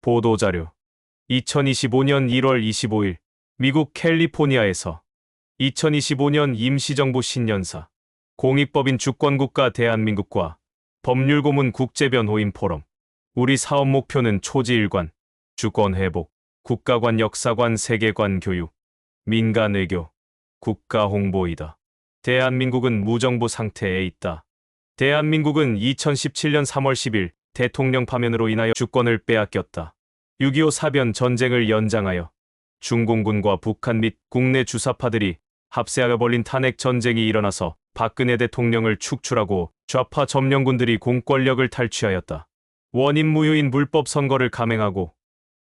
보도자료 2025년 1월 25일 미국 캘리포니아에서 2025년 임시정부 신년사 공익법인 주권국가 대한민국과 법률고문 국제변호인 포럼 우리 사업 목표는 초지일관, 주권회복, 국가관 역사관 세계관 교육, 민간외교, 국가홍보이다. 대한민국은 무정부 상태에 있다. 대한민국은 2017년 3월 10일 대통령 파면으로 인하여 주권을 빼앗겼다. 6.25 사변 전쟁을 연장하여 중공군과 북한 및 국내 주사파들이 합세하여 벌린 탄핵 전쟁이 일어나서 박근혜 대통령을 축출하고 좌파 점령군들이 공권력을 탈취하였다. 원인 무효인 불법 선거를 감행하고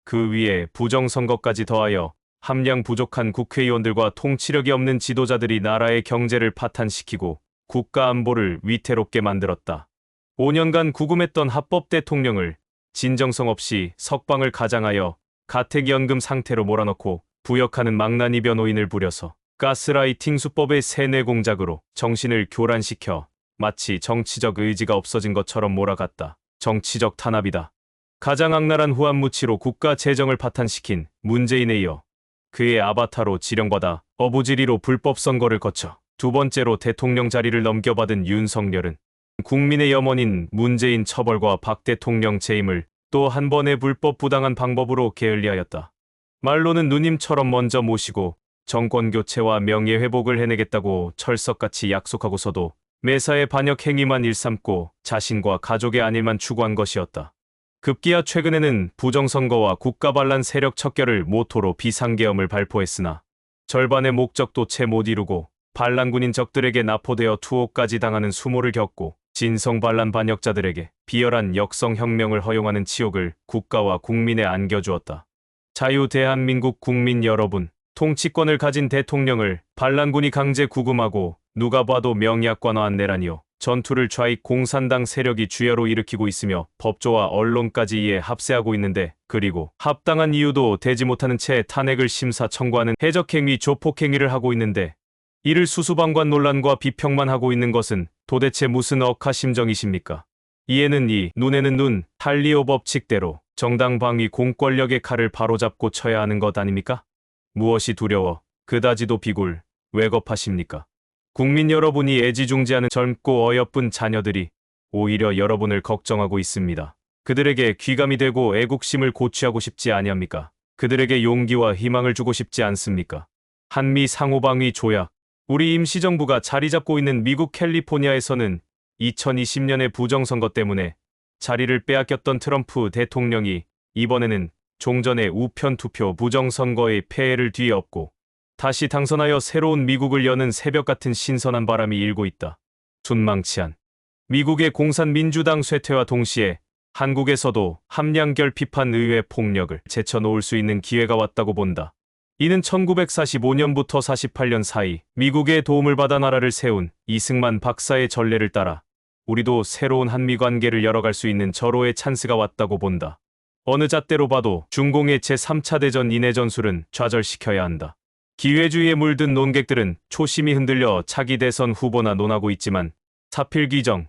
그 위에 부정선거까지 더하여 함량 부족한 국회의원들과 통치력이 없는 지도자들이 나라의 경제를 파탄시키고 국가 안보를 위태롭게 만들었다. 5년간 구금했던 합법 대통령을 진정성 없이 석방을 가장하여 가택연금 상태로 몰아넣고 부역하는 망나니 변호인을 부려서 가스라이팅 수법의 세뇌 공작으로 정신을 교란시켜 마치 정치적 의지가 없어진 것처럼 몰아갔다. 정치적 탄압이다. 가장 악랄한 후한무치로 국가 재정을 파탄시킨 문재인에 이어 그의 아바타로 지령받아 어부지리로 불법 선거를 거쳐 두 번째로 대통령 자리를 넘겨받은 윤석열은 국민의 염원인 문재인 처벌과 박 대통령 재임을 또 한 번의 불법 부당한 방법으로 게을리하였다. 말로는 누님처럼 먼저 모시고 정권 교체와 명예회복을 해내겠다고 철석같이 약속하고서도 매사에 반역 행위만 일삼고 자신과 가족의 안일만 추구한 것이었다. 급기야 최근에는 부정선거와 국가반란 세력 척결을 모토로 비상계엄을 발표했으나 절반의 목적도 채 못 이루고 반란군인 적들에게 납포되어 투옥까지 당하는 수모를 겪고 진성반란 반역자들에게 비열한 역성혁명을 허용하는 치욕을 국가와 국민에 안겨주었다. 자유 대한민국 국민 여러분, 통치권을 가진 대통령을 반란군이 강제 구금하고 누가 봐도 명예학관화한 내란이요. 전투를 좌익 공산당 세력이 주야로 일으키고 있으며 법조와 언론까지 이에 합세하고 있는데 그리고 합당한 이유도 되지 못하는 채 탄핵을 심사 청구하는 해적행위 조폭행위를 하고 있는데 이를 수수방관 논란과 비평만 하고 있는 것은 도대체 무슨 억하심정이십니까? 이에는 이, 눈에는 눈, 탈리오 법칙대로 정당 방위 공권력의 칼을 바로잡고 쳐야 하는 것 아닙니까? 무엇이 두려워 그다지도 비굴 왜 겁하십니까? 국민 여러분이 애지중지하는 젊고 어여쁜 자녀들이 오히려 여러분을 걱정하고 있습니다. 그들에게 귀감이 되고 애국심을 고취하고 싶지 아니합니까? 그들에게 용기와 희망을 주고 싶지 않습니까? 한미 상호방위 조약, 우리 임시정부가 자리 잡고 있는 미국 캘리포니아에서는 2020년의 부정선거 때문에 자리를 빼앗겼던 트럼프 대통령이 이번에는 종전의 우편 투표 부정선거의 폐해를 뒤엎고 다시 당선하여 새로운 미국을 여는 새벽 같은 신선한 바람이 일고 있다. 순망치한 미국의 공산민주당 쇠퇴와 동시에 한국에서도 함량 결핍한 의회 폭력을 제쳐놓을 수 있는 기회가 왔다고 본다. 이는 1945년부터 48년 사이 미국의 도움을 받아 나라를 세운 이승만 박사의 전례를 따라 우리도 새로운 한미관계를 열어갈 수 있는 절호의 찬스가 왔다고 본다. 어느 잣대로 봐도 중공의 제3차 대전 인해 전술은 좌절시켜야 한다. 기회주의에 물든 논객들은 초심이 흔들려 차기 대선 후보나 논하고 있지만 사필귀정,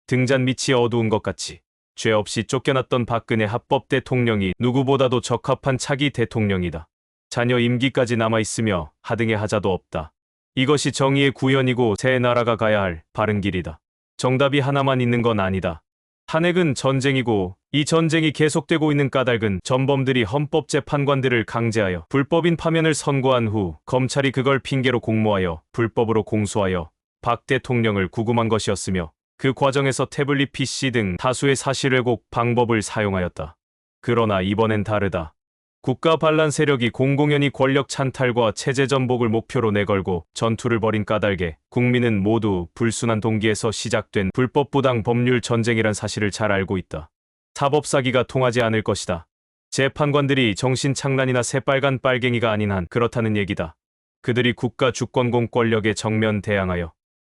등잔 밑이 어두운 것 같이 죄 없이 쫓겨났던 박근혜 합법 대통령이 누구보다도 적합한 차기 대통령이다. 자녀 임기까지 남아있으며 하등의 하자도 없다. 이것이 정의의 구현이고 새 나라가 가야 할 바른 길이다. 정답이 하나만 있는 건 아니다. 탄핵은 전쟁이고 이 전쟁이 계속되고 있는 까닭은 전범들이 헌법재판관들을 강제하여 불법인 파면을 선고한 후 검찰이 그걸 핑계로 공모하여 불법으로 공소하여 박 대통령을 구금한 것이었으며 그 과정에서 태블릿 PC 등 다수의 사실왜곡 방법을 사용하였다. 그러나 이번엔 다르다. 국가 반란 세력이 공공연히 권력 찬탈과 체제 전복을 목표로 내걸고 전투를 벌인 까닭에 국민은 모두 불순한 동기에서 시작된 불법 부당 법률 전쟁이란 사실을 잘 알고 있다. 사법사기가 통하지 않을 것이다. 재판관들이 정신착란이나 새빨간 빨갱이가 아닌 한 그렇다는 얘기다. 그들이 국가 주권공 권력에 정면 대항하여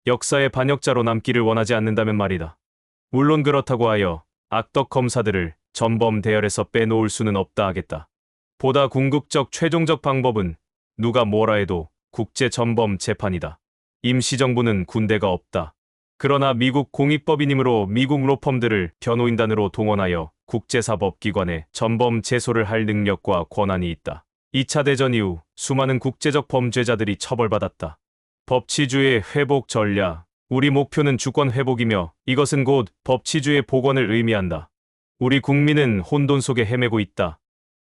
역사의 반역자로 남기를 원하지 않는다면 말이다. 물론 그렇다고 하여 악덕 검사들을 전범 대열에서 빼놓을 수는 없다 하겠다. 보다 궁극적 최종적 방법은 누가 뭐라 해도 국제 전범 재판이다. 임시정부는 군대가 없다. 그러나 미국 공익법인이므로 미국 로펌들을 변호인단으로 동원하여 국제사법기관에 전범 제소를 할 능력과 권한이 있다. 2차 대전 이후 수많은 국제적 범죄자들이 처벌받았다. 법치주의 회복 전략. 우리 목표는 주권 회복이며 이것은 곧 법치주의 복원을 의미한다. 우리 국민은 혼돈 속에 헤매고 있다.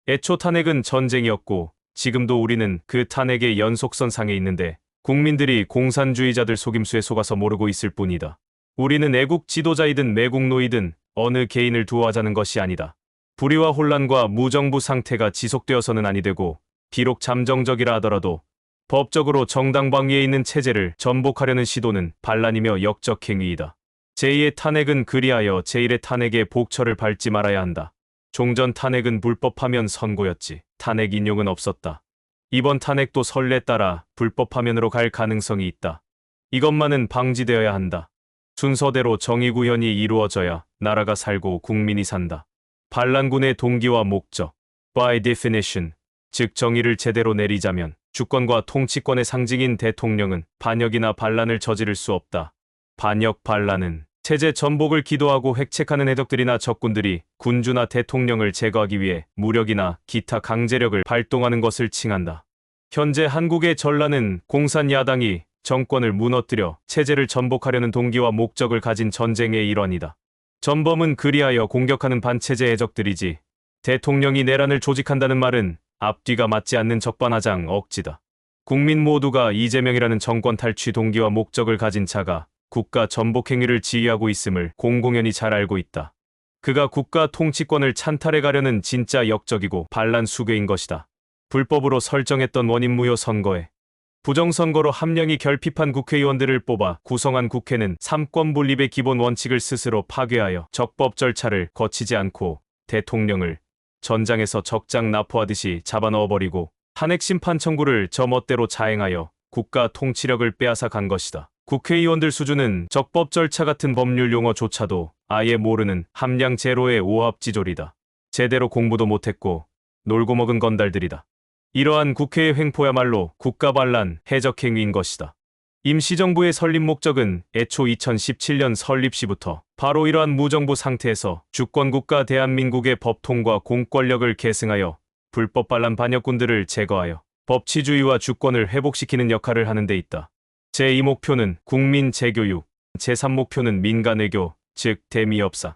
애초 탄핵은 전쟁이었고 지금도 우리는 그 탄핵의 연속선상에 있는데 국민들이 공산주의자들 속임수에 속아서 모르고 있을 뿐이다. 우리는 애국 지도자이든 매국 노이든 어느 개인을 두어하자는 것이 아니다. 불의와 혼란과 무정부 상태가 지속되어서는 아니 되고 비록 잠정적이라 하더라도 법적으로 정당방위에 있는 체제를 전복하려는 시도는 반란이며 역적 행위이다. 제2의 탄핵은 그리하여 제1의 탄핵의 복철을 밟지 말아야 한다. 종전 탄핵은 불법파면 선고였지 탄핵 인용은 없었다. 이번 탄핵도 선례 따라 불법파면으로 갈 가능성이 있다. 이것만은 방지되어야 한다. 순서대로 정의구현이 이루어져야 나라가 살고 국민이 산다. 반란군의 동기와 목적, by definition, 즉 정의를 제대로 내리자면 주권과 통치권의 상징인 대통령은 반역이나 반란을 저지를 수 없다. 반역 반란은 체제 전복을 기도하고 획책하는 해적들이나 적군들이 군주나 대통령을 제거하기 위해 무력이나 기타 강제력을 발동하는 것을 칭한다. 현재 한국의 전란은 공산 야당이 정권을 무너뜨려 체제를 전복하려는 동기와 목적을 가진 전쟁의 일환이다. 전범은 그리하여 공격하는 반체제 해적들이지 대통령이 내란을 조직한다는 말은 앞뒤가 맞지 않는 적반하장 억지다. 국민 모두가 이재명이라는 정권 탈취 동기와 목적을 가진 자가 국가 전복 행위를 지휘하고 있음을 공공연히 잘 알고 있다. 그가 국가 통치권을 찬탈해 가려는 진짜 역적이고 반란 수괴인 것이다. 불법으로 설정했던 원인무효 선거에 부정선거로 함량이 결핍한 국회의원들을 뽑아 구성한 국회는 삼권 분립의 기본 원칙을 스스로 파괴하여 적법 절차를 거치지 않고 대통령을 전장에서 적장 납포하듯이 잡아넣어버리고 탄핵 심판 청구를 저 멋대로 자행하여 국가 통치력을 빼앗아 간 것이다. 국회의원들 수준은 적법 절차 같은 법률 용어조차도 아예 모르는 함량 제로의 오합지졸이다. 제대로 공부도 못했고 놀고 먹은 건달들이다. 이러한 국회의 횡포야말로 국가반란, 해적행위인 것이다. 임시정부의 설립 목적은 애초 2017년 설립 시부터 바로 이러한 무정부 상태에서 주권국가 대한민국의 법통과 공권력을 계승하여 불법 반란 반역군들을 제거하여 법치주의와 주권을 회복시키는 역할을 하는 데 있다. 제2목표는 국민 재교육, 제3목표는 민간외교, 즉 대미협상.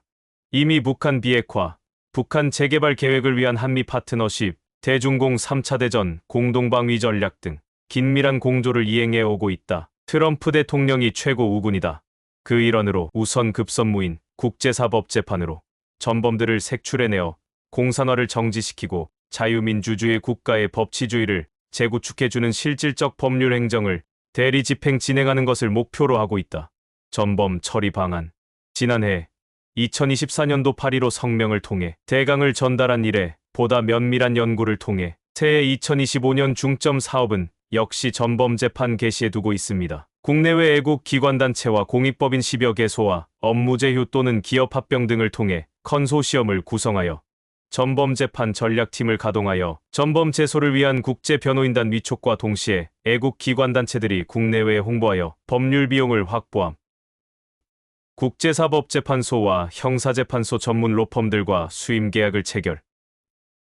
이미 북한 비핵화, 북한 재개발 계획을 위한 한미 파트너십, 대중공 3차 대전, 공동방위 전략 등 긴밀한 공조를 이행해 오고 있다. 트럼프 대통령이 최고 우군이다. 그 일환으로 우선 급선무인 국제사법재판으로 전범들을 색출해내어 공산화를 정지시키고 자유민주주의 국가의 법치주의를 재구축해주는 실질적 법률 행정을 대리 집행 진행하는 것을 목표로 하고 있다. 전범 처리 방안. 지난해 2024년도 8.15 성명을 통해 대강을 전달한 이래 보다 면밀한 연구를 통해 새해 2025년 중점 사업은 역시 전범 재판 개시에 두고 있습니다. 국내외 애국 기관단체와 공익법인 10여 개소와 업무제휴 또는 기업 합병 등을 통해 컨소시엄을 구성하여 전범 재판 전략팀을 가동하여 전범 제소를 위한 국제 변호인단 위촉과 동시에 애국 기관단체들이 국내외에 홍보하여 법률 비용을 확보함. 국제사법재판소와 형사재판소 전문 로펌들과 수임 계약을 체결.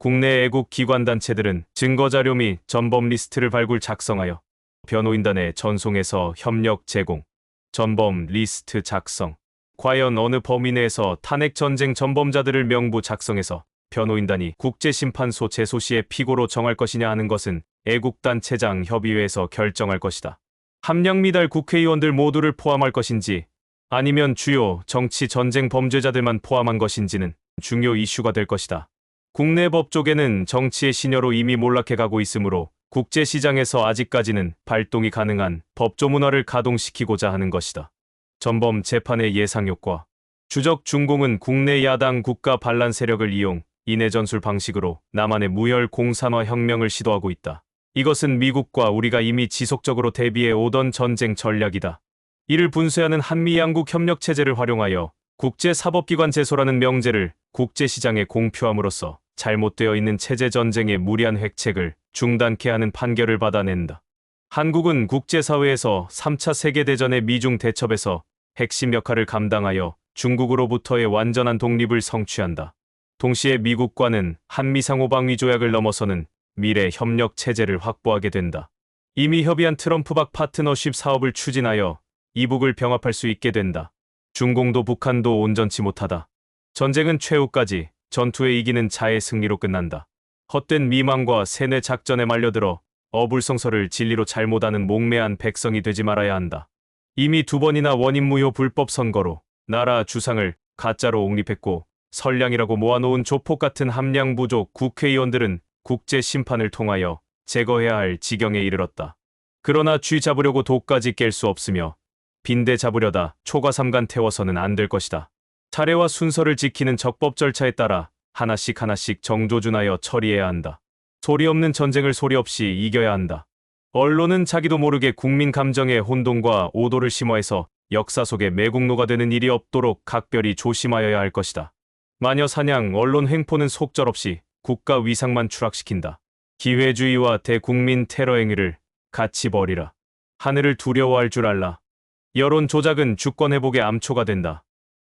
국내 애국 기관단체들은 증거자료 및 전범 리스트를 발굴 작성하여 변호인단에 전송해서 협력 제공. 전범 리스트 작성. 과연 어느 범위 내에서 탄핵 전쟁 전범자들을 명부 작성해서 변호인단이 국제심판소 제소 시에 피고로 정할 것이냐 하는 것은 애국단체장 협의회에서 결정할 것이다. 함량 미달 국회의원들 모두를 포함할 것인지 아니면 주요 정치 전쟁 범죄자들만 포함한 것인지는 중요 이슈가 될 것이다. 국내 법조계는 정치의 신여로 이미 몰락해 가고 있으므로 국제시장에서 아직까지는 발동이 가능한 법조 문화를 가동시키고자 하는 것이다. 전범 재판의 예상효과. 주적 중공은 국내 야당 국가 반란 세력을 이용 인해전술 방식으로 남한의 무혈 공산화 혁명을 시도하고 있다. 이것은 미국과 우리가 이미 지속적으로 대비해 오던 전쟁 전략이다. 이를 분쇄하는 한미 양국 협력 체제를 활용하여 국제사법기관 제소라는 명제를 국제시장에 공표함으로써 잘못되어 있는 체제 전쟁의 무리한 획책을 중단케 하는 판결을 받아낸다. 한국은 국제사회에서 3차 세계대전의 미중 대첩에서 핵심 역할을 감당하여 중국으로부터의 완전한 독립을 성취한다. 동시에 미국과는 한미상호방위 조약을 넘어서는 미래 협력 체제를 확보하게 된다. 이미 협의한 트럼프박 파트너십 사업을 추진하여 이북을 병합할 수 있게 된다. 중공도 북한도 온전치 못하다. 전쟁은 최후까지 전투에 이기는 자의 승리로 끝난다. 헛된 미망과 세뇌 작전에 말려들어 어불성설을 진리로 잘못 아는 몽매한 백성이 되지 말아야 한다. 이미 2번이나 원인무효 불법 선거로 나라 주상을 가짜로 옹립했고 선량이라고 모아놓은 조폭 같은 함량 부족 국회의원들은 국제 심판을 통하여 제거해야 할 지경에 이르렀다. 그러나 쥐 잡으려고 독까지 깰 수 없으며 빈대 잡으려다 초과삼간 태워서는 안 될 것이다. 차례와 순서를 지키는 적법 절차에 따라 하나씩 정조준하여 처리해야 한다. 소리 없는 전쟁을 소리 없이 이겨야 한다. 언론은 자기도 모르게 국민 감정의 혼동과 오도를 심어해서 역사 속에 매국노가 되는 일이 없도록 각별히 조심하여야 할 것이다. 마녀사냥 언론 횡포는 속절없이 국가 위상만 추락시킨다. 기회주의와 대국민 테러 행위를 같이 벌이라. 하늘을 두려워할 줄 알라. 여론 조작은 주권 회복의 암초가 된다.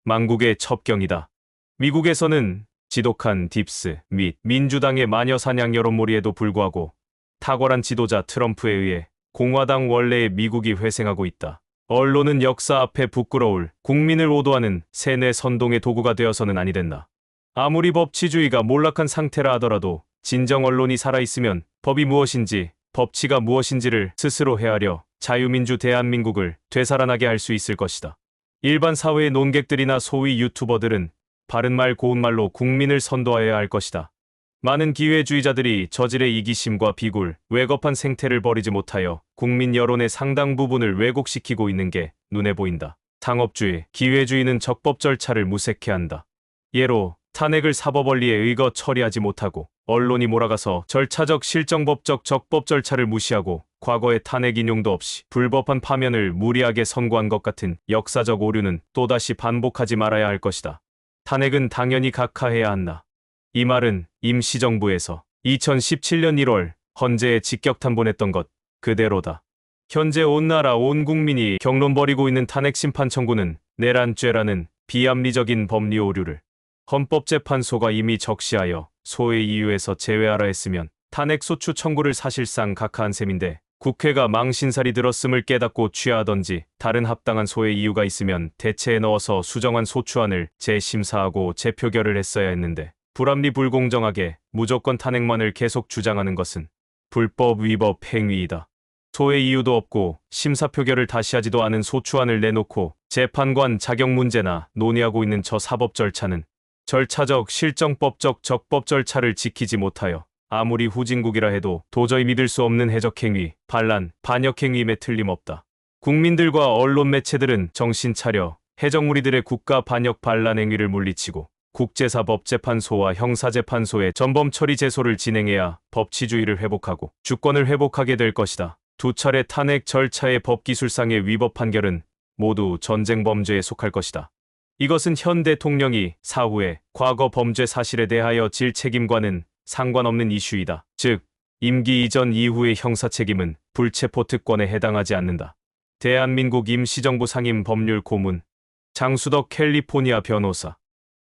망국의 첩경이다. 미국에서는 지독한 딥스 및 민주당의 마녀사냥 여론몰이에도 불구하고 탁월한 지도자 트럼프에 의해 공화당 원래의 미국이 회생하고 있다. 언론은 역사 앞에 부끄러울 국민을 오도하는 세뇌 선동의 도구가 되어서는 아니 된다. 아무리 법치주의가 몰락한 상태라 하더라도 진정 언론이 살아있으면 법이 무엇인지 법치가 무엇인지를 스스로 헤아려 자유민주 대한민국을 되살아나게 할 수 있을 것이다. 일반 사회의 논객들이나 소위 유튜버들은 바른말 고운말로 국민을 선도하여야 할 것이다. 많은 기회주의자들이 저질의 이기심과 비굴, 왜겁한 생태를 버리지 못하여 국민 여론의 상당 부분을 왜곡시키고 있는 게 눈에 보인다. 상업주의, 기회주의는 적법 절차를 무색해한다. 예로 탄핵을 사법원리에 의거 처리하지 못하고 언론이 몰아가서 절차적 실정법적 적법 절차를 무시하고 과거의 탄핵 인용도 없이 불법한 파면을 무리하게 선고한 것 같은 역사적 오류는 또다시 반복하지 말아야 할 것이다. 탄핵은 당연히 각하해야 한다. 이 말은 임시정부에서 2017년 1월 헌재에 직격탄본했던 것 그대로다. 현재 온 나라 온 국민이 경론 벌이고 있는 탄핵 심판 청구는 내란죄라는 비합리적인 법리 오류를 헌법재판소가 이미 적시하여 소의 이유에서 제외하라 했으면 탄핵 소추 청구를 사실상 각하한 셈인데 국회가 망신살이 들었음을 깨닫고 취하하던지 다른 합당한 소의 이유가 있으면 대체에 넣어서 수정한 소추안을 재심사하고 재표결을 했어야 했는데 불합리 불공정하게 무조건 탄핵만을 계속 주장하는 것은 불법 위법 행위이다. 소의 이유도 없고 심사표결을 다시 하지도 않은 소추안을 내놓고 재판관 자격 문제나 논의하고 있는 저 사법 절차는 절차적 실정법적 적법 절차를 지키지 못하여 아무리 후진국이라 해도 도저히 믿을 수 없는 해적행위, 반란, 반역행위임에 틀림없다. 국민들과 언론 매체들은 정신 차려 해적무리들의 국가 반역 반란 행위를 물리치고 국제사법재판소와 형사재판소의 전범 처리 제소를 진행해야 법치주의를 회복하고 주권을 회복하게 될 것이다. 두 차례 탄핵 절차의 법기술상의 위법 판결은 모두 전쟁 범죄에 속할 것이다. 이것은 현 대통령이 사후에 과거 범죄 사실에 대하여 질 책임과는 상관없는 이슈이다. 즉, 임기 이전 이후의 형사 책임은 불체포 특권에 해당하지 않는다. 대한민국 임시정부 상임 법률 고문 장수덕 캘리포니아 변호사